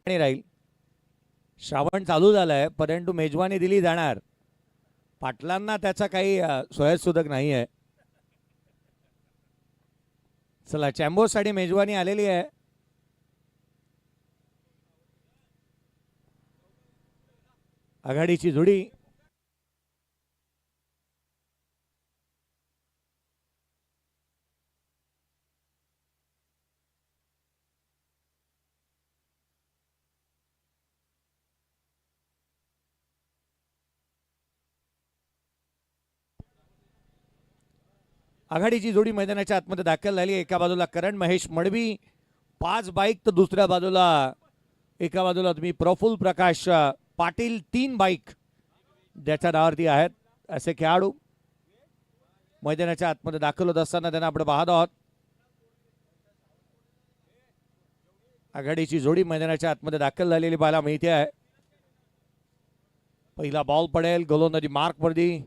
राहील. श्रावण चालू झालाय परंतु मेजवानी दिली जाणार. पाटलांना त्याचा काही सोयीसुदक नाही आहे. चला चॅम्बोसाठी मेजवानी आलेली आहे. आघाडीची जोडी आघाडीची जोडी मैदानाच्या आतमध्ये दाखल झाली. एका बाजूला करण महेश मडवी 5 बाईक तर दुसऱ्या बाजूला एका बाजूला तुम्ही प्रफुल्ल प्रकाश पाटील 3 बाईक ज्याच्या नावावरती आहेत असे खेळाडू मैदानाच्या आतमध्ये दाखल होत असताना त्यांना आपण पाहत आहोत. आघाडीची जोडी मैदानाच्या आतमध्ये दाखल झालेली पाहायला मिळते आहे. पहिला बॉल पडेल गोलंदाजी मार्क वरती.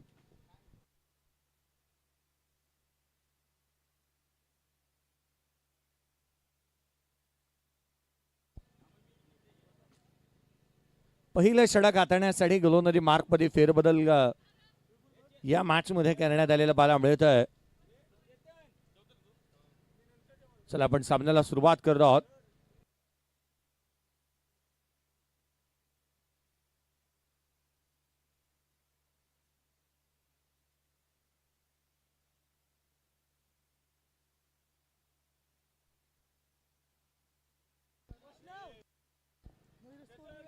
पहिलं षटक हाताळण्यासाठी गोलंदाजी मार्कमध्ये फेरबदल या मॅच मध्ये करण्यात आलेला पाहायला मिळत आहे. चला आपण सामन्याला सुरुवात करत आहोत.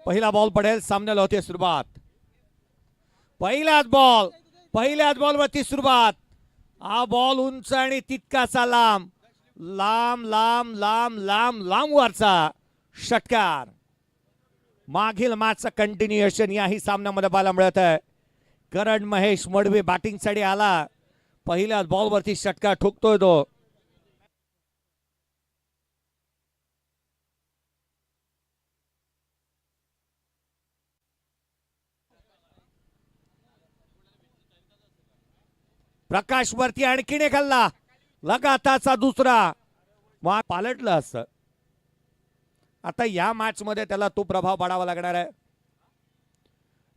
पहिला बॉल पडेल. सामन्याला होते सुरुवात. पहिल्याच बॉलवरती सुरुवात. हा बॉल उंच आणि तितकासा लांब लांब लांब लांब लांब लांब वरचा षटकार. मागील मॅचचा कंटिन्युएशन याही सामन्यामध्ये पाहायला मिळत आहे. करण महेश मडवी बॅटिंगसाठी आला. पहिल्याच बॉलवरती षटकार ठोकतोय तो. प्रकाश वरती आणखीन एक हल्ला. लगातारचा दुसरा पालटलं असतं. आता या मॅच मध्ये त्याला तो प्रभाव पाडावा लागणार आहे.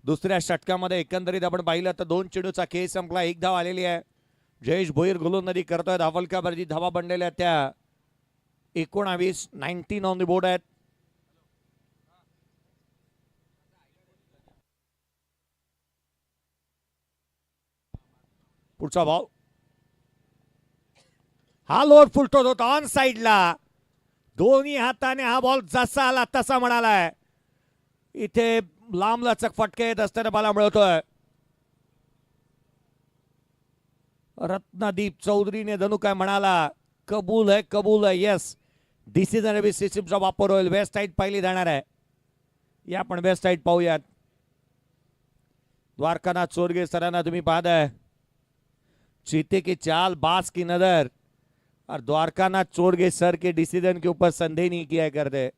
दुसऱ्या षटकामध्ये एकंदरीत आपण पाहिलं तर 2 चेंडूचा खेळ संपला. 1 धाव आलेली आहे. जयेश भोईर गोलंदाजी करतोय. धावलकाभरची धावा बनलेल्या त्या 19 ऑन द बोर्ड आहेत. पुढचा बॉल हा लोअर फुलटोच होता ऑन साइडला. दोन्ही हाताने हा बॉल जसा आला तसा म्हणालाय. इथे लांब लचक फटके येत असताना मला मिळतोय. रत्नदीप चौधरीने जणू काय म्हणाला कबूल है येस. डिसिजन सिस्टीमचा वापर होईल. वेस्ट साइड पाहिली जाणार आहे. या आपण वेस्ट साइड पाहूयात. द्वारकानाथ चोरगे सरांना तुम्ही पाहताय. चीते की चाल बास की नजर और द्वारकानाथ चोरगे सर के डिसीजन के ऊपर संदेह नहीं किया करते.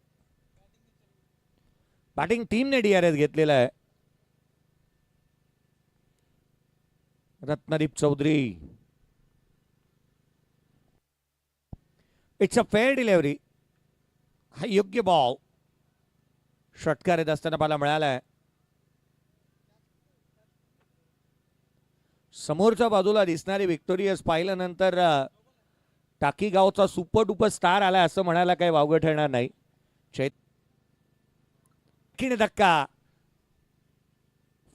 बैटिंग टीम ने डीआरएस घेतलेला आहे. Ratnadeep Chaudhary. It's a fair delivery. हा योग्य बॉल षटकार येत असताना मला मिळालाय. समोरच्या बाजूला दिसणारी विक्टोरियस पाहिल्यानंतर टाकी गावचा सुपर डुपर स्टार आला असं म्हणायला काही वावगं ठरणार नाही. धक्का.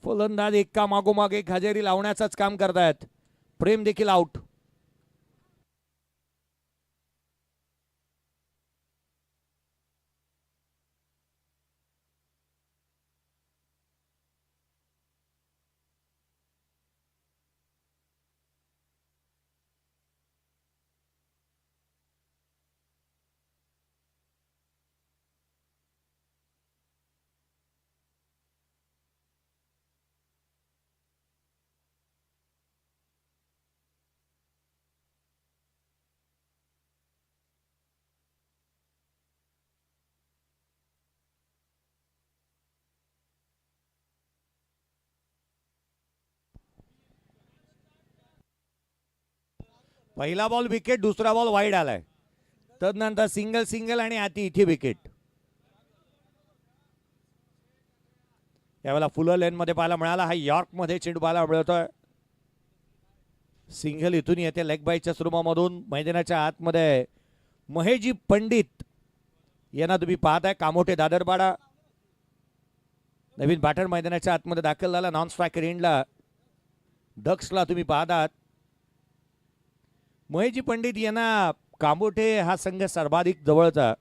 फलंदाज एका मागोमाग एक हजेरी लावण्याचाच काम करतायत. प्रेम देखील आउट. पहिला बॉल विकेट. दुसरा बॉल वाईड आलाय. तदनंतर सिंगल आणि आती इथे विकेट. यावेळेला फुलर लेन मध्ये पाहायला मिळाला. हा यॉर्क मध्ये चेंडू पाहायला मिळतोय. सिंगल इथून येते लेग बाईच्या स्वरूपामधून. मैदानाच्या आतमध्ये महेशजी पंडित यांना तुम्ही पाहताय. कामोठे दादरपाडा नवीन बॅटर मैदानाच्या आतमध्ये दाखल झाला. नॉन स्ट्रायकर एंडला दक्षला तुम्ही पाहतात. महेशजी पंडित यांना कामोठे हा संघ सर्वाधिक जवळचा.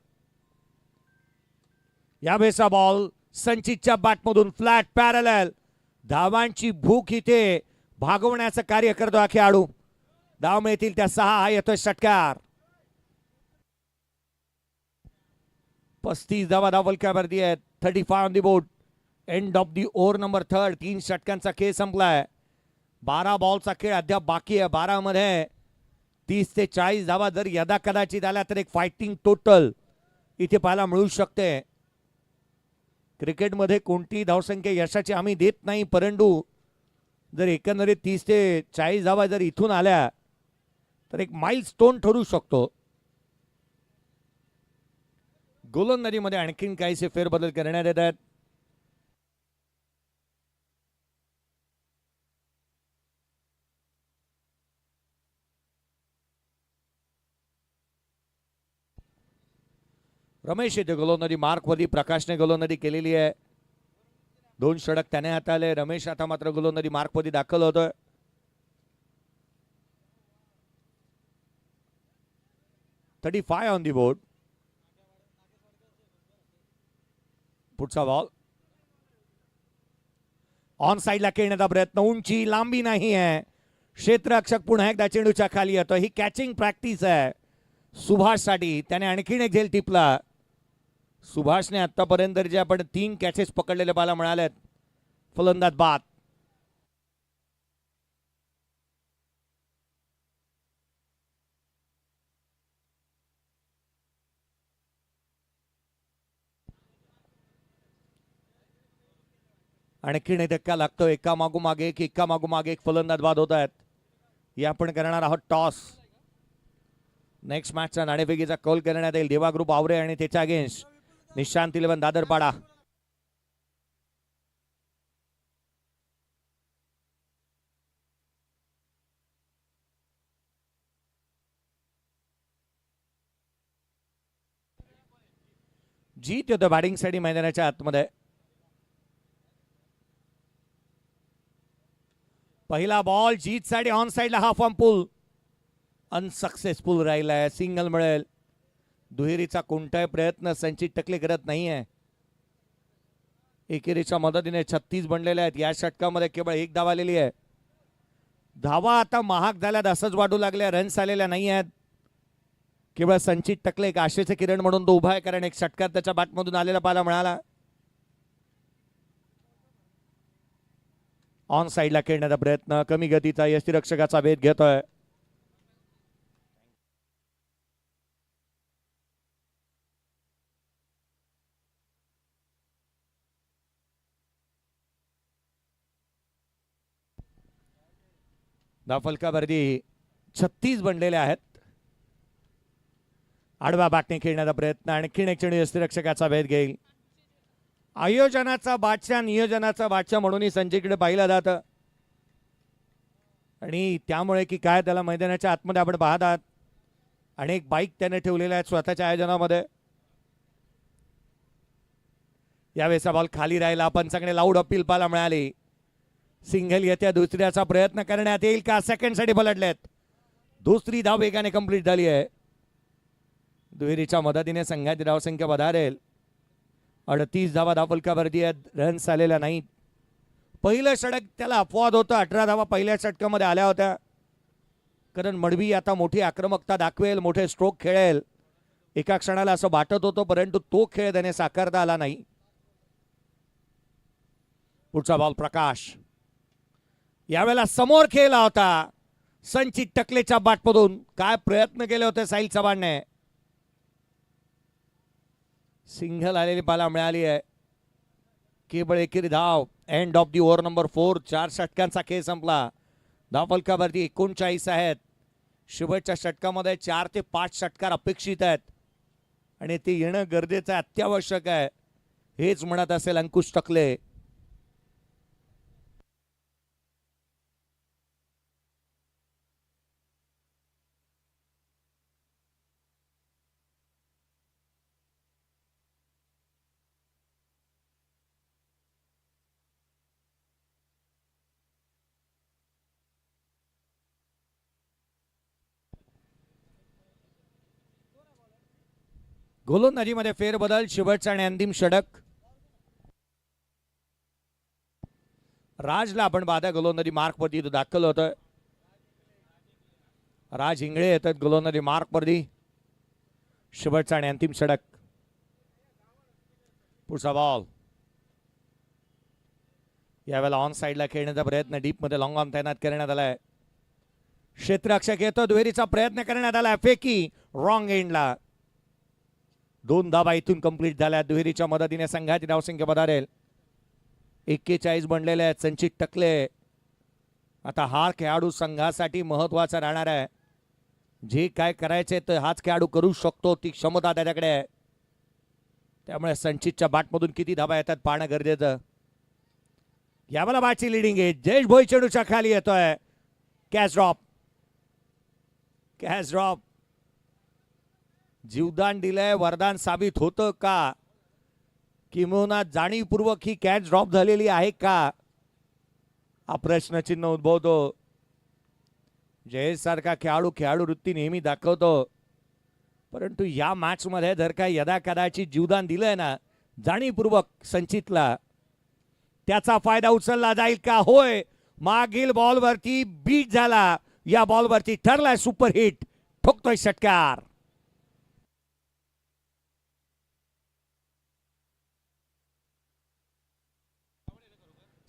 या बेसा बॉल संचितच्या बॅटमधून फ्लॅट पॅरलल. धावांची भूक इथे भागवण्याचं कार्य करतो हा खेळाडू. धाव मिळतील त्या 6. हा येतोय षटकार. 35 धावा फलकावरती आहेत. 35 on the board. End of the over number 3. 3 षटकांचा खेळ संपलाय. 12 बॉलचा खेळ अद्याप बाकी आहे. 12 मध्ये 30 ते 40 धावा जर यदा कदाचित आल्या तर एक फायटिंग टोटल इथे पाहायला मिळू शकते. क्रिकेटमध्ये कोणतीही धावसंख्या यशाची आम्ही देत नाही, परंतु जर एकंदरीत 30 ते 40 धावा जर इथून आल्या तर एक माइलस्टोन ठरू शकतो. गोलंदाजीमध्ये आणखीन काहीसे फेरबदल करण्यात येत आहेत. रमेश येथे गोलंदाजी मार्कवरती. प्रकाशने गोलंदाजी केलेली आहे. 2 षटक त्याने हाताळले. रमेश आता मात्र गोलंदाजी मार्कवरती दाखल होतोय. $35 ऑन दी बोर्ड. पुढचा बॉल ऑन साइडला खेळण्याचा प्रयत्न. उंची लांबी नाही आहे. क्षेत्ररक्षक पुन्हा एकदा चेंडूच्या खाली येतो. ही कॅचिंग प्रॅक्टिस आहे सुभाष साठी. त्याने आणखीन एक झेल टिपला. सुभाषने आतापर्यंत जे आपण 3 कॅचेस पकडलेले पाहायला मिळालेत. फलंदाज बाद. आणखीन एक धक्का लागतो. एका मागोमाग एक फलंदाज बाद होत आहेत. हे आपण करणार आहोत टॉस. नेक्स्ट मॅचचा नाणेफेकीचा कौल करण्यात येईल. देवा ग्रुप आवरे आणि त्याच्या अगेन्स्ट निशांत 11 दादरपाडा. जीत येतो बॅटिंग साठी मैदानाच्या आतमध्ये. पहिला बॉल जीत साठी ऑन साइडला हाफ ऑन पुल. अनसक्सेसफुल राहिलाय. सिंगल मिळेल. दुहेरीचा कोणताही प्रयत्न संचित टकले करत नाहीये. एकेरीच्या मदतीने 36 बनलेले आहेत. या षटकामध्ये केवळ 1 धाव आलेली आहे. धावा आता महाग झाल्यात असंच वाटू लागल्या. रन्स आलेल्या नाही आहेत. केवळ संचित टकले एक आशेचे किरण म्हणून तो उभा आहे, कारण एक षटकार त्याच्या बॅटमधून आलेला पाहायला मिळाला. ऑन साइडला खेळण्याचा प्रयत्न. कमी गतीचा यष्टीरक्षकाचा वेध घेतोय. धावफलकावरती 36 बनलेले आहेत. आडवा बॅटने खेळण्याचा प्रयत्न. आणखीन एक चेंडू यष्टीरक्षकाचा वेध घेईल. आयोजनाचा बादशाह, नियोजनाचा बादशाह म्हणूनही संजयकडे पाहिलं जातं. आणि त्यामुळे की काय त्याला मैदानाच्या आतमध्ये आपण पाहत आहात. अनेक बाईक त्याने ठेवलेल्या आहेत स्वतःच्या आयोजनामध्ये. यावेळेचा बॉल खाली राहिला. पंचांकडे लाऊड अपील पाहायला मिळाली. सिंगल येत्या. दुसऱ्याचा प्रयत्न करण्यात येईल का? सेकंड साठी पलटलेत. दुसरी धाव वेगाने कंप्लीट झाली आहे. दुहेरीच्या मदतीने संघाची धावसंख्या वधारेल. 38 धावा धावफलकावरती आहेत. रन्स आलेल्या नाहीत. पहिलं षटक त्याला अपवाद होतं. 18 धावा पहिल्या षटकामध्ये आल्या होत्या. कारण मडवी आता मोठी आक्रमकता दाखवेल, मोठे स्ट्रोक खेळेल एका क्षणाला असं वाटत होतं, परंतु तो खेळ त्याने साकारता आला नाही. पुढचा बॉल प्रकाश. यावेळेला समोर खेळला होता संचित टकलेच्या बॅटमधून. काय प्रयत्न केले होते साहिल चव्हाणने. सिंगल आलेली पाहायला मिळाली आहे. केवळ एकेरी धाव. End of the over number 4. 4 षटकांचा खेळ संपला. धावफलकावरती 39 आहेत. शेवटच्या षटकामध्ये 4 ते 5 षटकार अपेक्षित आहेत आणि ते येणं गरजेचं आहे, अत्यावश्यक आहे. हेच म्हणत असेल अंकुश टकले. गोलंदाजीमध्ये फेरबदल, शेवटचा आणि अंतिम षटक. राजला आपण पाहता गोलंदाजी मार्कवरती तो दाखल होतोय. राज इंगळे येतात गोलंदाजी मार्कवरती. शेवटचा आणि अंतिम षटक. पुढचा बॉल यावेळेला ऑन साइडला खेळण्याचा प्रयत्न, डीप मध्ये लॉंग ऑन तैनात करण्यात आलाय. क्षेत्ररक्षक येतो, दुहेरीचा प्रयत्न करण्यात आला, फेकी रॉंग एंडला. 2 धावा इथून कंप्लीट झाल्या. दुहेरीच्या मदतीने संघाची धावसंख्या वधारेल. 41 बनलेले आहेत. संचित टकले आता हा खेळाडू संघासाठी महत्वाचा राहणार आहे. जे काय करायचे तर हाच खेळाडू करू शकतो, ती क्षमता त्याच्याकडे आहे. त्यामुळे संचितच्या बॅटमधून किती धावा येतात पाहणं गरजेचं. यावेळेला बॅटची लिडिंग आहे. जयेश भोई चेंडूच्या खाली येतोय. Catch drop. जीवदान दिलंय, वरदान साबित होतं का, किंवा जाणीवपूर्वक ही कॅच ड्रॉप झालेली आहे का, हा प्रश्नचिन्ह उद्भवतो. जयेश सारखा खेळाडू वृत्ती नेहमी दाखवतो, परंतु या मॅच मध्ये जर का यदा कदाचित जीवदान दिलंय ना जाणीवपूर्वक संचितला, त्याचा फायदा उचलला जाईल का. होय, मागील बॉलवरती बीट झाला, या बॉलवरती ठरलाय सुपर हिट, ठोकतोय षटकार.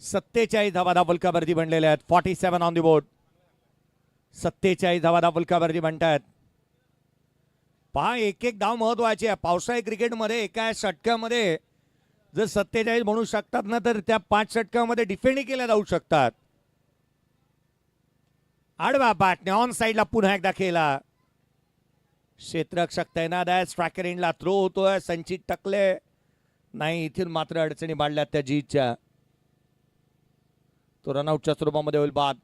सत्तेचाळीस धावा धावलकावरती बनलेल्या आहेत. 47 ऑन दी बोर्ड. 47 धावा धावलकावरती बनतात. पहा, एक एक धाव महत्वाची आहे. पावसाळी क्रिकेटमध्ये एका षटकामध्ये जर 47 म्हणू शकतात ना, तर त्या 5 षटकामध्ये डिफेंड केल्या जाऊ शकतात. आडवा बॅटने ऑन साइडला पुन्हा एकदा खेळला. क्षेत्ररक्षक तैनात आहे. स्ट्रायकर एंडला थ्रो होतोय. संचित टकले नाही, इथून मात्र अडचणी बांधल्यात त्या जीतच्या. तो रनआउटच्या स्वरूपामध्ये होईल बाद.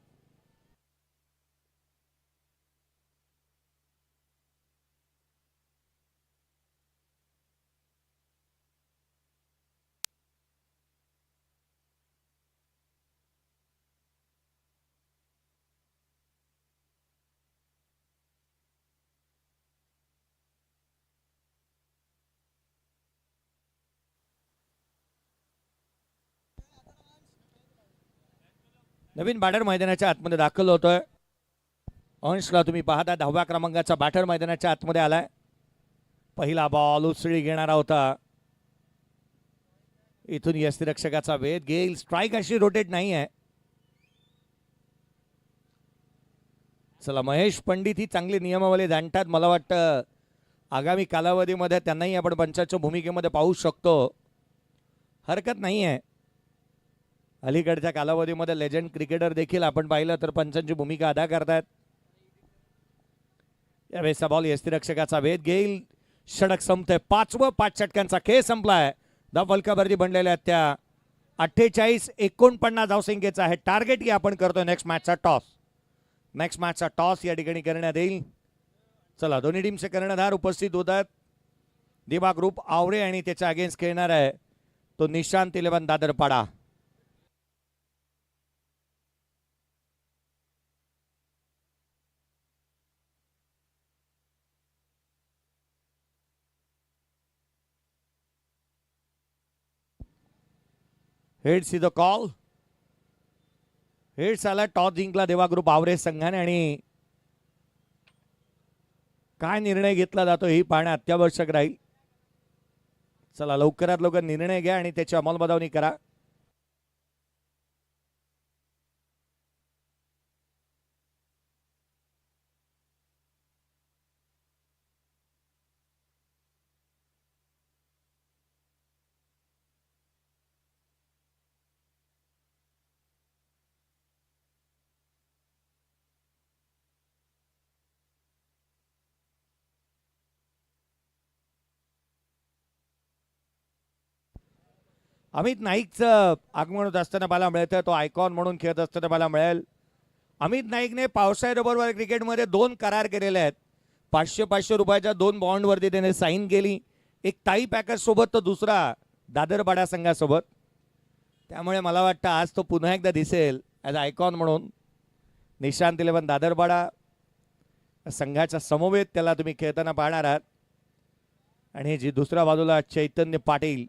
नवीन बॅटर मैदानाच्या आतमध्ये दाखल होतोय. अंशला तुम्ही पाहता 10व्या क्रमांकाचा बॅटर मैदानाच्या आतमध्ये आलाय. पहिला बॉल उसळी घेणारा होता. इथून यष्टिरक्षकाचा वेध घेईल. स्ट्राईक अशी रोटेट नाही आहे. चला, महेश पंडित ही चांगली नियमावली जाणतात. मला वाटतं आगामी कालावधीमध्ये त्यांनाही आपण पंचाच्या भूमिकेमध्ये पाहू शकतो. हरकत नाही आहे. अलीकडच्या कालावधीमध्ये लेजंड क्रिकेटर देखील आपण पाहिलं तर पंचांची भूमिका अदा करतात. यावेळेचा बॉल यष्टिरक्षकाचा वेध घेईल. षटक संपतंय. 5 षटकांचा खेळ संपलाय. धावफलकावरती बनलेल्या त्या 48-49 धावसंख्येचा आहे टार्गेट की आपण करतोय. नेक्स्ट मॅचचा टॉस या ठिकाणी करण्यात येईल. चला, दोन्ही टीमचे कर्णधार उपस्थित होतात. दिवा ग्रुप आवरे आणि त्याच्या अगेन्स्ट खेळणार आहे तो Nishant 11 Dadarpada. Heads is the call. Heads आला. टॉस जिंकला देवा ग्रुप आवरे संघाने आणि काय निर्णय घेतला जातो हे पाहणे अत्यावश्यक राहील. चला, लवकरात लवकर निर्णय घ्या आणि त्याची अंमलबजावणी करा. अमित नाईकचं आगमन होत असताना मला मिळतं. तो आयकॉन म्हणून खेळत असताना मला मिळेल. अमित नाईकने पावसाळ्याबरोबर क्रिकेटमध्ये 2 करार केलेले आहेत. 500-500 रुपयाच्या 2 बॉन्डवरती त्याने साईन केली. एक ताई पॅकेज सोबत, तो दुसरा दादरपाडा संघासोबत. त्यामुळे मला वाटतं आज तो पुन्हा एकदा दिसेल ॲज आयकॉन म्हणून. निशांत 11 दादरपाडा संघाच्या समवेत त्याला तुम्ही खेळताना पाहणार आहात. आणि जी दुसऱ्या बाजूला चैतन्य पाटील.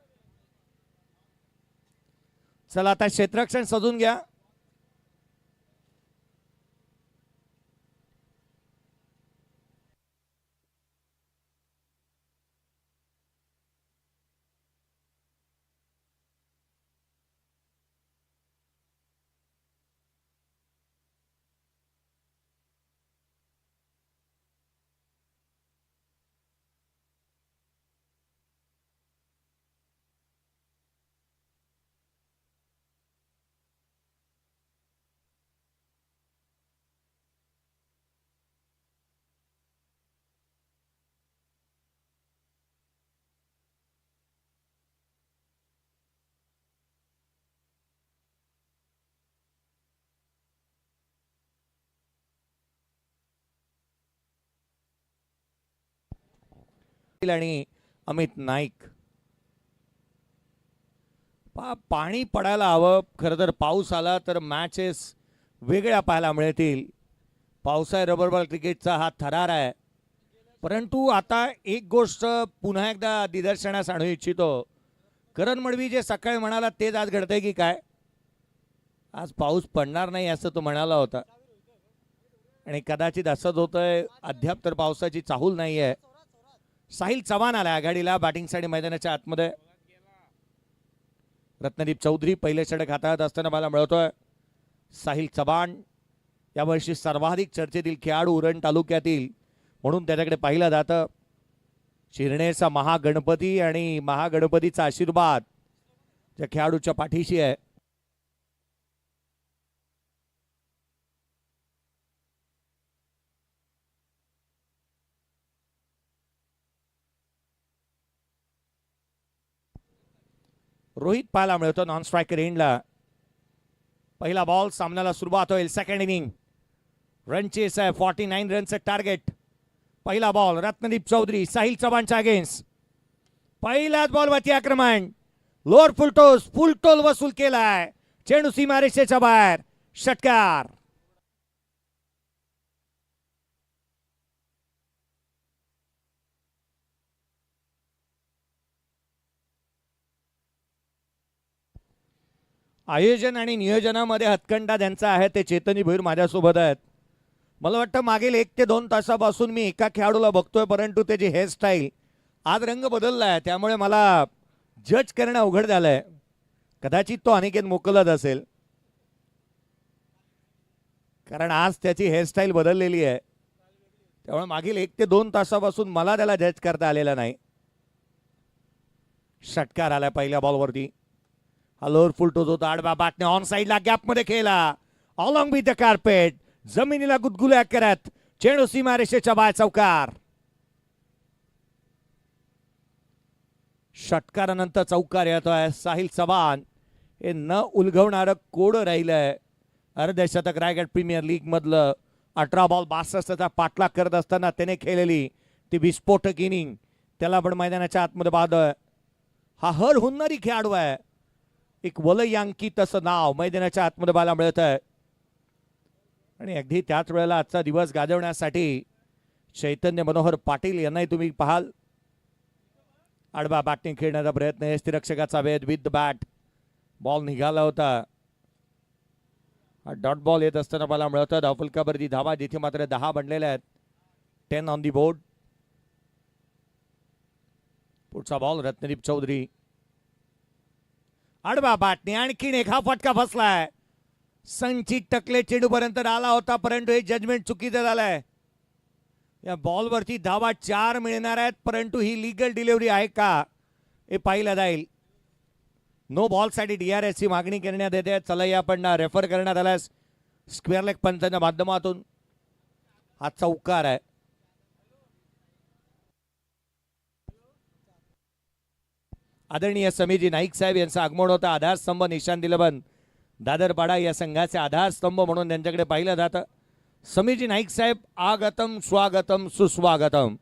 चला आता क्षेत्ररक्षण सजून घ्या. आणि अमित नाईक. पाणी पडायला हवं. खरं तर पाऊस आला तर मॅचेस वेगळ्या पाहायला मिळतील. पावसाळी रबर बॉल क्रिकेटचा हा थरार आहे. परंतु आता एक गोष्ट पुन्हा एकदा निदर्शनास आणू इच्छितो. करण मडवी जे सकाळी म्हणाला तेच आज घडतंय की काय? आज पाऊस पडणार नाही असं तो म्हणाला होता आणि कदाचित असंच होतंय. अद्याप तर पावसाची चाहूल नाही आहे. साहिल चव्हाण आला आघाडीला बॅटिंगसाठी मैदानाच्या आतमध्ये. रत्नदीप चौधरी पहिले षटक हाताळत असताना मला मिळतोय. साहिल चव्हाण यावर्षी सर्वाधिक चर्चेतील खेळाडू उरण तालुक्यातील म्हणून त्याच्याकडे पाहिलं जातं. शिरनेरचा महागणपती आणि महागणपतीचा आशीर्वाद त्या खेळाडूच्या पाठीशी आहे. रोहित पाहायला मिळतो नॉन स्ट्रायकर एंडला. पहिला बॉल सामन्याला सुरुवात होईल. सेकंड इनिंग रन चेस आहे. 49 रनचं टार्गेट. पहिला बॉल रत्नदीप चौधरी साहिल चव्हाणच्या अगेन्स्ट. पहिल्याच बॉलवरती आक्रमण. लोअर फुलटोल वसूल केलाय. चेंडू सीमारेषेच्या बाहेर. षटकार. आयोजन आणि नियोजनामध्ये हतकंडा ज्यांचा आहे ते चेतनी भोईर माझ्यासोबत आहेत. मला वाटतं मागील 1 ते 2 तासापासून मी एका खेळाडूला बघतोय परंतु त्याची हेअरस्टाईल आज रंग बदलला आहे त्यामुळे मला जज करणं अवघड झालंय. कदाचित तो अनिकेत मोकलत असेल कारण आज त्याची हेअरस्टाईल बदललेली आहे. त्यामुळे मागील 1 ते 2 तासापासून मला त्याला जज करता आलेला नाही. षटकार आला पहिल्या बॉलवरती. हलोर फुलटोस होता. आडवा बॅटने ऑन साइडला गॅपमध्ये खेळला. ऑलॉंग विथ द कार्पेट. जमिनीला गुदगुल्या करत चेंडू सीमारेषेच्या बाहेर. चौकार. षटकारानंतर चौकार येतोय. साहिल चव्हाण हे न उलगवणारं कोड राहिलंय. अर्धशतक रायगड प्रीमियर लीग मधलं 18 बॉल 62चा पाठलाग करत असताना त्याने खेळलेली ती विस्फोटक इनिंग त्याला पण मैदानाच्या आतमध्ये बाधोय. हा हर हुन्नरी खेळाडू आहे. एक वलयांकित असं नाव मैदानाच्या आतमध्ये पाहायला मिळत आहे आणि अगदी त्याच वेळेला आजचा दिवस गाजवण्यासाठी चैतन्य मनोहर पाटील यांनाही तुम्ही पाहाल. आडवा बॅटिंग खेळण्याचा प्रयत्न. यष्टिरक्षकाचा वेध विथ द बॅट. बॉल निघाला होता. डॉट बॉल येत असताना मला मिळतं. धावफलकावरती धावा जिथे मात्र 10 बनलेल्या आहेत. 10 ऑन दी बोर्ड. पुढचा बॉल रत्नदीप चौधरी. आडवा बॅटने आणखीन एक हा फटका फसलाय. संचित टकले चेंडू पर्यंत आला होता परंतु हे जजमेंट चुकीचं झालंय. या बॉलवरती धावा 4 मिळणार आहेत परंतु ही लीगल डिलिव्हरी आहे का हे पाहिलं जाईल. नो बॉल साठी DRS ची मागणी करण्यात येते. चला आपण रेफर करण्यात आला स्क्वेअर लेग पंचांच्या माध्यमातून. हा चौकार आहे. आदरणीय समीजी नाईक साहेब यांचं आगमन होतं. आधारस्तंभ निशान दिलबन दादरपाडा या संघाचे आधारस्तंभ म्हणून त्यांच्याकडे पाहिलं जातं. समीजी नाईक साहेब आगतम स्वागतम सुस्वागतम.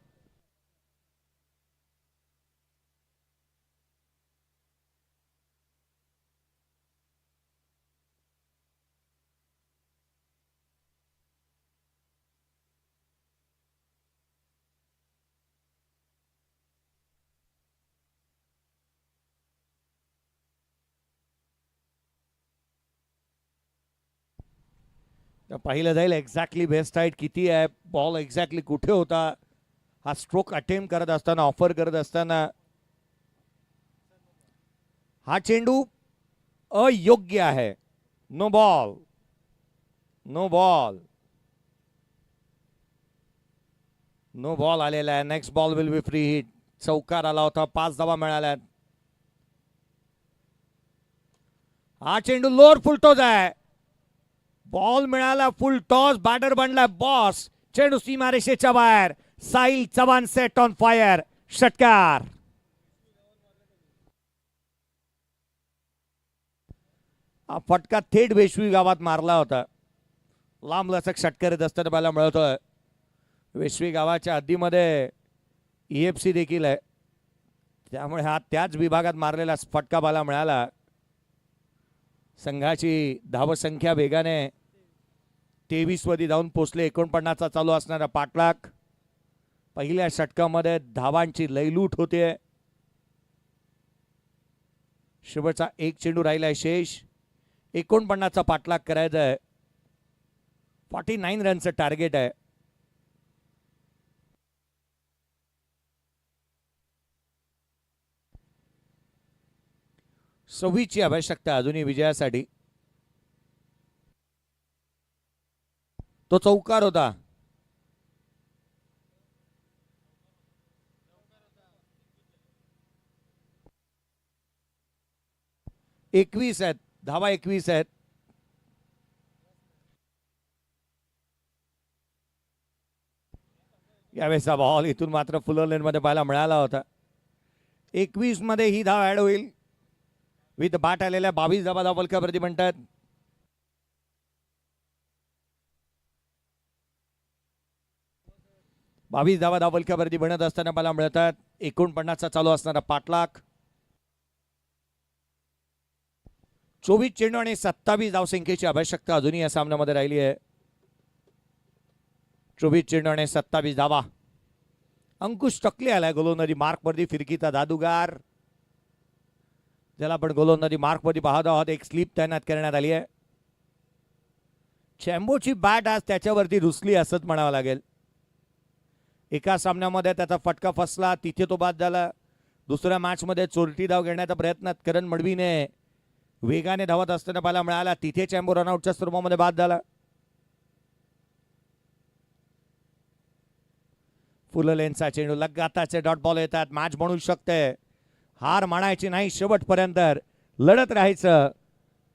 तर पाहिलं जाईल एक्झॅक्टली बेस्ट हाईट किती आहे, बॉल एक्झॅक्टली कुठे होता, हा स्ट्रोक अटेम्प्ट करत असताना, ऑफर करत असताना हा चेंडू अयोग्य आहे. No ball, no ball, no ball आलेला आहे. Next ball will be free hit. चौकार आला होता, 5 धावा मिळाल्या. हा चेंडू लोअर फुल टॉस आहे. बॉल मिळाला फुल टॉस, बॅटर बनला बॉस. चेंडू सीमारेषेच्या बाहेर. Sahil Chavan set on fire. षटकार. हा फटका थेट वेशवी गावात मारला होता. लांब लचक षटकार येत असताना पाहायला मिळतोय. वेशवी गावाच्या हद्दीमध्ये EFC देखील आहे, त्यामुळे हा त्याच विभागात मारलेला फटका पाहायला मिळाला. संघाची धावसंख्या वेगाने 23 वरती जाऊन पोचले. 49 चालू असणारा पाठलाग. पहिल्या षटकामध्ये धावांची लयलूट होते. शेवटचा एक चेंडू राहिलाय शेष. 49 पाठलाग करायचा आहे. 49 रनचं टार्गेट आहे. सव्वीसची आवश्यकता अजूनही विजयासाठी. तो चौकार होता. एकवीस आहेत धावा, 21 आहेत. यावेळेचा बॉल इथून मात्र फुल लेन मध्ये पाहायला मिळाला होता. 21 मध्ये ही धाव ऍड होईल. विथ बाट आलेल्या 22 धावा धावफलकावरती म्हणतात. बावीस धावा धावफलकावरती बनत असताना मला मिळतात. 49 चालू असणारा पाठलाग. 24 चेंडू आणि 27 धावसंख्येची आवश्यकता अजूनही या सामन्यामध्ये राहिली आहे. 24 चेंडू आणि 27 धावा. अंकुश टकले आलाय गोलंदाजी मार्कवरती. फिरकीचा जादूगार ज्याला आपण गोलंदाजी मार्कवरती पाहत आहोत. एक स्लिप तैनात करण्यात आली आहे. चॅम्बोची बॅट आज त्याच्यावरती रुसली असंच म्हणावं लागेल. एका सामन्यामध्ये त्याचा फटका फसला, तिथे तो बाद झाला. दुसऱ्या मॅचमध्ये चोरटी धाव घेण्याचा प्रयत्न करण मडवीने वेगाने धावत असताना पाहायला मिळाला. तिथे चॅम्बो रनआउटच्या स्वरूपामध्ये बाद झाला. फुल लेनचा चेंडू, लगातारचे डॉट बॉल येतात. मॅच बनू शकते. हार मानायची नाही, शेवटपर्यंत लढत राहायचं.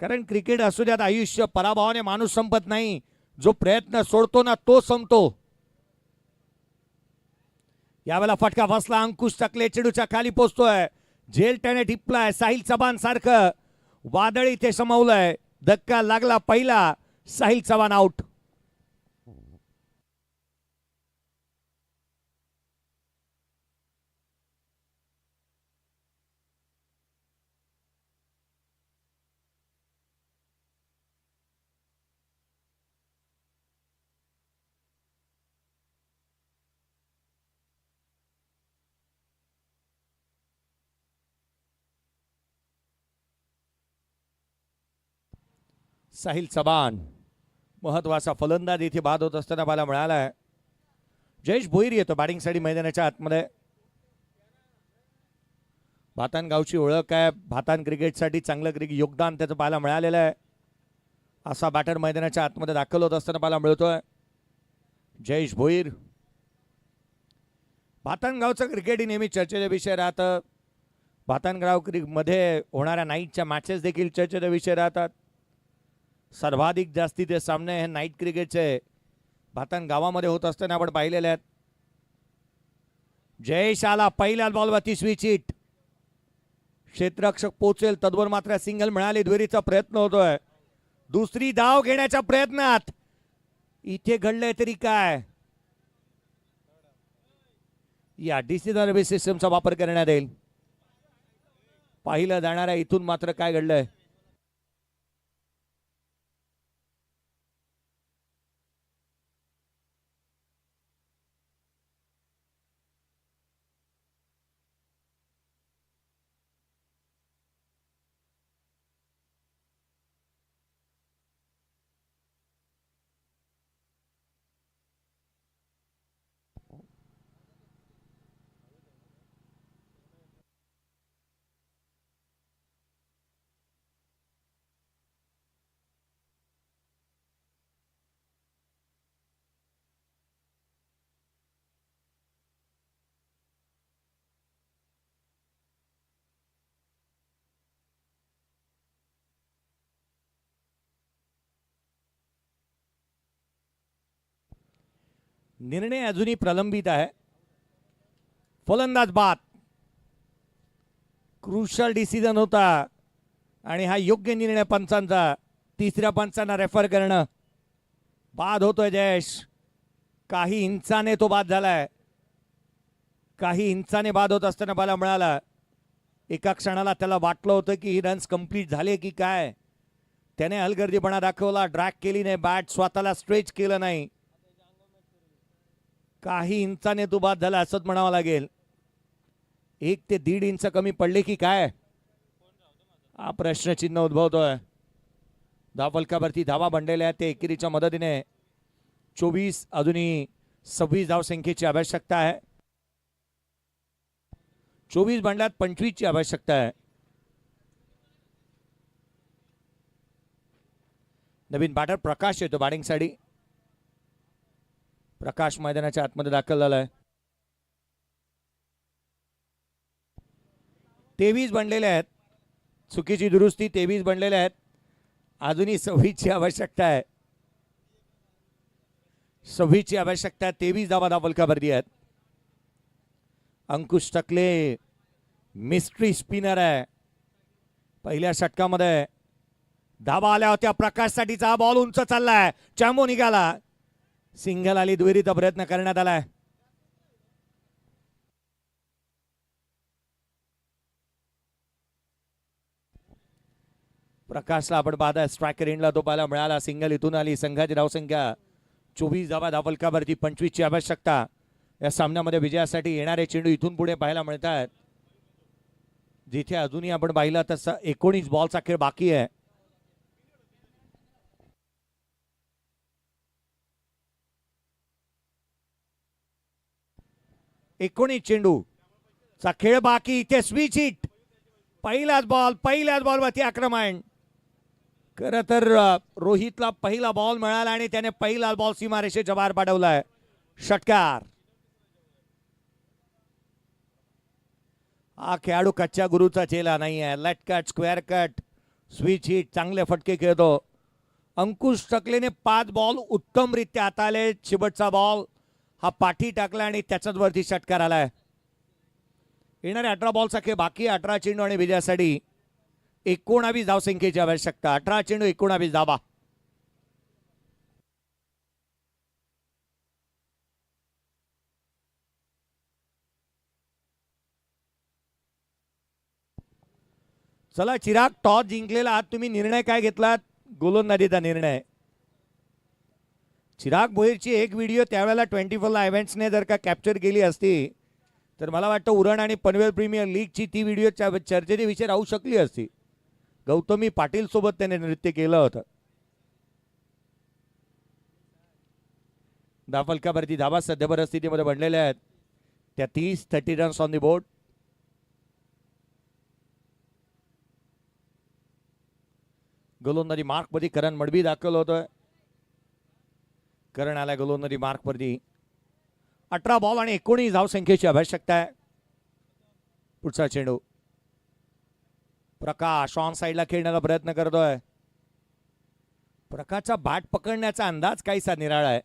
कारण क्रिकेट असू द्यात आयुष्य, पराभवाने माणूस संपत नाही. जो प्रयत्न सोडतो ना तो संपतो. यावेळेला फटका फसला. अंकुश टकले चेंडूच्या खाली पोचतोय. झेल त्याने टिपलाय. साहिल चव्हाण सारखं वादळ इथे समवलंय. धक्का लागला पहिला. साहिल चव्हाण आउट. साहिल चव्हाण महत्वाचा फलंदाज इथे बाद होत असताना मला मिळाला आहे. जयेश भोईर येतो बॅटिंगसाठी मैदानाच्या आतमध्ये. भातान गावची ओळख आहे. भातान क्रिकेटसाठी चांगलं क्रिकेट योगदान त्याचं पाहायला मिळालेलं आहे. असा बॅटर मैदानाच्या आतमध्ये दाखल होत असताना पाहायला मिळतोय जयेश भोईर. भातानगावचं क्रिकेट ही नेहमी चर्चेचा विषय राहतं. भातानगाव मध्ये होणाऱ्या नाईटच्या मॅचेस देखील चर्चेचा विषय राहतात. सर्वाधिक जास्तीचे सामने हे नाईट क्रिकेटचे भातान गावामध्ये होत असताना आपण पाहिलेले आहेत. जयेश आला पहिल्या बॉलवर 30वी चीट. क्षेत्ररक्षक पोचेल तद्वर मात्र सिंगल मिळाली. दुहेरीचा प्रयत्न होतोय. दुसरी धाव घेण्याच्या प्रयत्नात इथे घडलंय तरी काय. या DC सर्व्हिस सिस्टमचा वापर करण्यात येईल. पाहिलं जाणार आहे इथून मात्र काय घडलंय. निर्णय अजूनही प्रलंबित आहे. फलंदाज बाद. क्रुशल डिसिजन होता आणि हा योग्य निर्णय पंचांचा. तिसऱ्या पंचांना रेफर करणं. बाद होतोय जयेश. काही इंचाने तो बाद झालाय. काही इंचाने बाद होत असताना पाहायला मिळाला. एका क्षणाला त्याला वाटलं होतं की ही रन्स कंप्लीट झाले की काय. त्याने हलगर्जीपणा दाखवला. ड्रॅग केली नाही बॅट. स्वतःला स्ट्रेच केलं नाही. काही इंचाने तो बाद झाला असंच म्हणावं लागेल. 1 ते 1.5 इंच कमी पडले की काय हा प्रश्नचिन्ह उद्भवतोय. धावफलकावरती धावा बनलेल्या आहेत. ते एकेरीच्या मदतीने 24 अजूनही 26 धावसंख्येची आवश्यकता आहे. 24 बनल्यात 25 ची आवश्यकता आहे. नवीन बॅटर प्रकाश येतो बॅटिंगसाठी. प्रकाश मैदानाच्या आतमध्ये दाखल झालाय. 23 बनलेले आहेत. चुकीची दुरुस्ती. 23 बनलेले आहेत. अजूनही 26 ची आवश्यकता आहे. 26 ची आवश्यकता आहे. 23 धावा धावफलकावरती आहेत. अंकुश टकले मिस्ट्री स्पिनर आहे. पहिल्या षटकामध्ये धावा आल्या होत्या. प्रकाशसाठीचा हा बॉल उंच चाललाय. चॅम्बो निघाला. सिंगल आली. दुहेरीचा प्रयत्न करण्यात आलाय. प्रकाशला आपण पाहताय स्ट्रायकर एंडला तो पाहायला मिळाला. सिंगल इथून आली. संघाची धावसंख्या 24 धावा धावफलकावरती 25 ची आवश्यकता. या सामन्यामध्ये विजयासाठी येणारे चेंडू इथून पुढे पाहायला मिळतात. जिथे अजूनही आपण पाहिलं तसं 19 बॉलचा खेळ बाकी आहे. चेंडूचा खेळ बाकी. इथे स्विच हिट. पहिल्याच बॉलवरती आक्रमण. खरं तर रोहितला पहिला बॉल मिळाला आणि त्याने पहिला बॉल सीमारेषेच्या बाहेर पाठवलाय. षटकार. हा खेळाडू कच्च्या गुरुचा चेला नाही आहे. Late cut, square cut, switch hit चांगले फटके खेळतो. अंकुश टकलेने 5 बॉल उत्तमरित्या हाताळले. शेवटचा बॉल हा पाठी टाकला आणि त्याच्याच वरती षटकार आलाय. येणाऱ्या 18 बॉलचा खेळ बाकी. 18 चेंडू आणि विजयासाठी 19 धावसंख्येची आवश्यकता. 18 चेंडू 19 धावा. चला चिराग, टॉस जिंकलेला आहात तुम्ही. निर्णय काय घेतलात? गोलंदाजीचा निर्णय. चिराग भोईरची एक व्हिडिओ त्यावेळेला 24 इव्हेंट्सने जर का कॅप्चर केली असती तर मला वाटतं उरण आणि पनवेल प्रीमियर लीगची ती व्हिडिओ चर्चेचे विषय राहू शकली असती. गौतमी पाटील सोबत त्याने नृत्य केलं होतं. धावफलकावरती धावा सध्या परिस्थितीमध्ये बनलेल्या आहेत. त्या 30 रन्स ऑन दी बोर्ड. गोलंदाजी मार्क मध्ये करण मडवी दाखल होतोय. करण आला गोलंदाजी मार्क वरती. 18 बॉल आणि 19 धावसंख्येची आवश्यकता आहे. पुढचा चेंडू. प्रकाश ऑन साइडला खेळण्याचा प्रयत्न करतोय. प्रकाशचा बॅट पकडण्याचा अंदाज काहीसा निराळा आहे.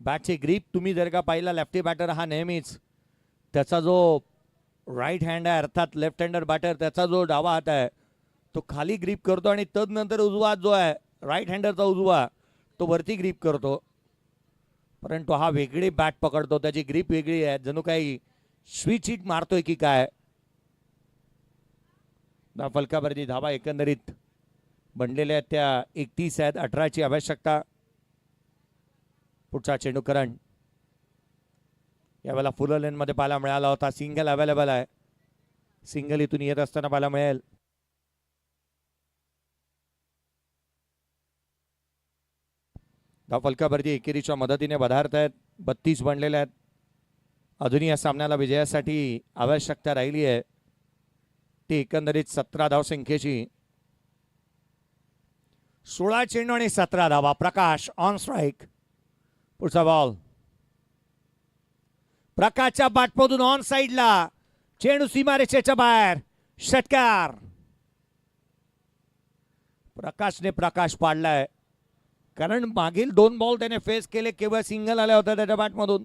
बॅटची ग्रीप तुम्ही जर का पाहिला, लेफ्टी बॅटर हा नेहमीच त्याचा जो राईट हँड आहे अर्थात लेफ्ट हँडर बॅटर त्याचा जो डावा हात आहे तो खाली ग्रीप करतो आणि तदनंतर उजवा जो आहे राईट हँडरचा उजवा तो वरती ग्रीप करतो. परंतु हा वेगळी बॅट पकडतो. त्याची ग्रीप वेगळी आहे. जणू काही स्विच हिट मारतोय की काय. फलकावरती धावा एकंदरीत बनलेल्या आहेत त्या 31 आहेत. 18 ची आवश्यकता. पुढचा चेंडू करण. यावेळेला फुल लेन मध्ये पाहायला मिळाला होता. सिंगल अवेलेबल आहे. सिंगल इथून येत असताना पाहायला मिळेल. धावफलकावरती एकेरीच्या मदतीने पदार्थ आहेत. 32 बनलेले आहेत. अजूनही या सामन्याला विजयासाठी आवश्यकता राहिली आहे ती एकंदरीत 17 धावसंख्येची. 16 चेंडू आणि 17 धावा. प्रकाश ऑन स्ट्राईक. पुढचा बॉल. प्रकाशच्या बॅटमधून ऑन साइडला चेंडू सीमारेषेच्या बाहेर. षटकार. प्रकाशने प्रकाश पाडलाय. कारण मागील 2 बॉल त्याने फेस केले, केवळ सिंगल आल्या होत्या त्याच्या बॅटमधून.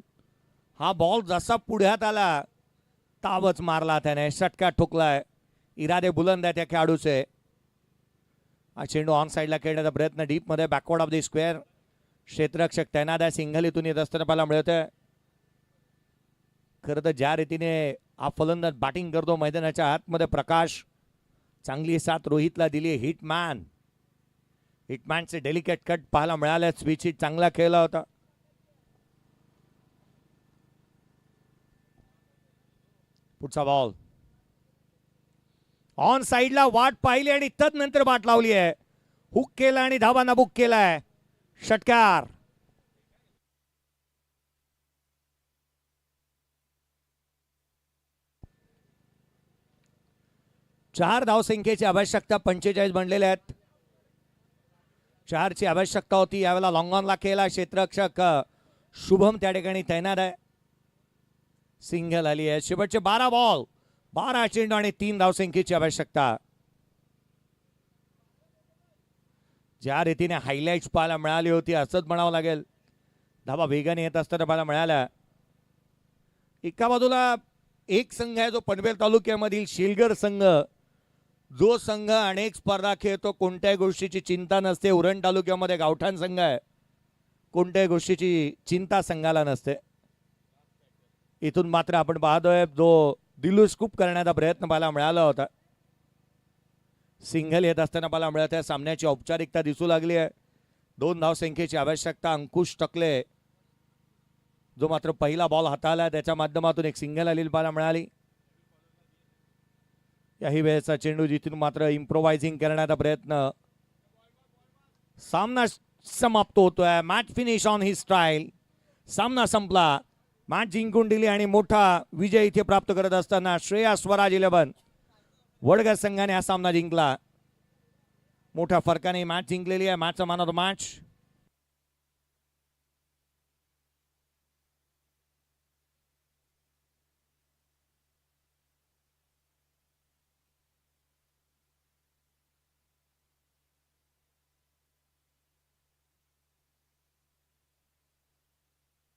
हा बॉल जसा पुढ्यात आला तावच मारला त्याने, षटकार ठोकलाय. इरादे बुलंद आहे त्या खेळाडूचे. हा चेंडू ऑन साईडला खेळण्याचा प्रयत्न डीप मध्ये, बॅकवर्ड ऑफ द स्क्वेअर. क्षेत्ररक्षक तैनात आहे, सिंगल इथून येत असताना पाहायला मिळत आहे. खरं तर ज्या रीतीने हा फलंदाज बॅटिंग करतो मैदानाच्या आतमध्ये, प्रकाश चांगली साथ रोहितला दिली. हिटमॅनचे डेलिकेट कट पाहायला मिळाले. स्विच हिट चांगला खेळला होता. पुढचा बॉल ऑन साईडला वाट पाहिली आणि तदनंतर बाट लावली आहे. हुक केला आणि धावांना बुक केलाय. षटकार. चार धावसंख्येची आवश्यकता, 45 बनलेले आहेत. 4ची आवश्यकता होती. यावेळेला लॉंग ऑनला केला. क्षेत्ररक्षक शुभम त्या ठिकाणी तैनात आहे. सिंगल आली आहे. शेवटचे 12 बॉल, 12 चेंडू आणि 3 धावसंख्येची आवश्यकता. ज्या रीतीने हायलाइट्स पाहायला मिळाली होती असंच म्हणावं लागेल. धावा वेगाने येत असताना पाहायला मिळाल्या. एका बाजूला एक संघ आहे जो पनवेल तालुक्यामधील शिलगर संघ, जो संघ अनेक स्पर्धा खेळतो, कोणत्याही गोष्टीची चिंता नसते. उरण तालुक्यामध्ये गावठाण संघ आहे, कोणत्याही गोष्टीची चिंता संघाला नसते. इथून मात्र आपण पाहतोय जो दिलू स्कूप करण्याचा प्रयत्न पाहायला मिळाला होता. सिंगल येत असताना पाहायला मिळत आहे. सामन्याची औपचारिकता दिसू लागली आहे. 2 धावसंख्येची आवश्यकता. अंकुश टकले जो मात्र पहिला बॉल हाताळला, त्याच्या माध्यमातून एक सिंगल आलेली पाहायला मिळाली. याही वेळेचा चेंडू जिथून मात्र इम्प्रोवायझिंग करण्याचा प्रयत्न. सामना समाप्त होतोय. Match finish on he style. सामना संपला. मॅच जिंकून दिली आणि मोठा विजय इथे प्राप्त करत असताना श्रेयस स्वराज 11 वडगाव संघाने हा सामना जिंकला. मोठ्या फरकाने मॅच जिंकलेली आहे. मॅचचा मॅन ऑफ द मॅच